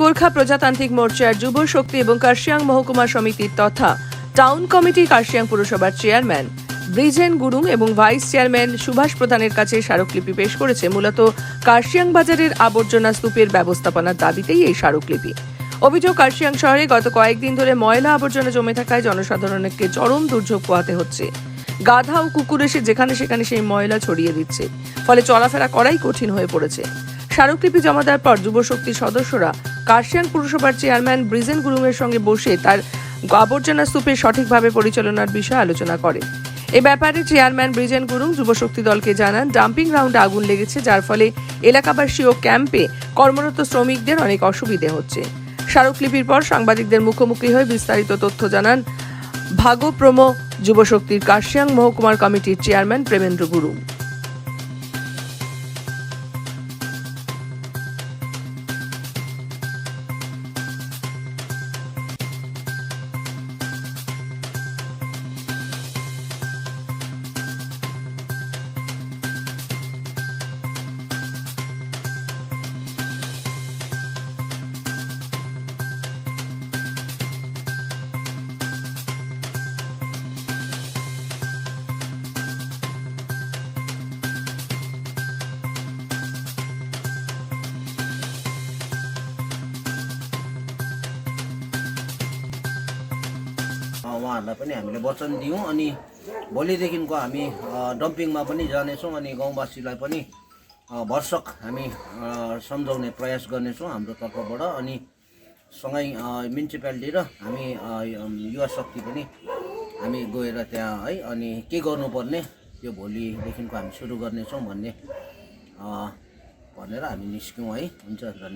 গোর্খা প্রজাতান্ত্রিক মোর্চার যুব শক্তি এবং কার্শিয়াং মহকুমা সমিতির তথা টাউন কমিটি কার্শিয়াং পুরসভার চেয়ারম্যান ব্রিজেন গুরুং এবং ভাইস চেয়ারম্যান সুভাষ প্রধানের কাছে স্মারকলিপি পেশ করেছে। মূলত কার্শিয়াং বাজারের আবর্জনা স্তূপের ব্যবস্থাপনার দাবিতেই এই স্মারকলিপি। অভিযোগ, কার্শিয়াং শহরে গত কয়েকদিন ধরে ময়লা আবর্জনা জমে থাকায় জনসাধারণকে চরম দুর্ভোগ পোহাতে হচ্ছে। গাধা ও কুকুর এসে যেখানে সেখানে সেই ময়লা ছড়িয়ে দিচ্ছে, ফলে চলাফেরা করাই কঠিন হয়ে পড়েছে। স্মারকলিপি জমা দেওয়ার পর যুব শক্তির সদস্যরা কার্শিয়াং পুরসভার চেয়ারম্যান ব্রিজেন গুরুংয়ের সঙ্গে বসে তার আবর্জনা স্তূপের সঠিকভাবে পরিচালনার বিষয়ে আলোচনা করে। এ ব্যাপারে চেয়ারম্যান ব্রিজেন গুরুং যুবশক্তি দলকে জানান, ডাম্পিং গ্রাউন্ডে আগুন লেগেছে, যার ফলে এলাকাবাসী ও ক্যাম্পে কর্মরত শ্রমিকদের অনেক অসুবিধে হচ্ছে। স্মারকলিপির পর সাংবাদিকদের মুখোমুখি হয়ে বিস্তারিত তথ্য জানান ভাগপ্রমো যুবশক্তির কার্শিয়াং মহকুমার কমিটির চেয়ারম্যান প্রেমেন্দ্র গুরুং। उहाँहरूलाई पनि हामीले वचन दियौँ अनि भोलिदेखिको हामी डम्पिङमा पनि जानेछौँ अनि गाउँवासीलाई पनि भरसक हामी सम्झाउने प्रयास गर्नेछौँ हाम्रो तर्फबाट। अनि सँगै म्युनिसिपालिटी र हामी युवा शक्ति पनि हामी गएर त्यहाँ है अनि के गर्नुपर्ने त्यो भोलिदेखिको हामी सुरु गर्नेछौँ भनेर हामी निस्क्यौँ है। हुन्छ, धन्यवाद।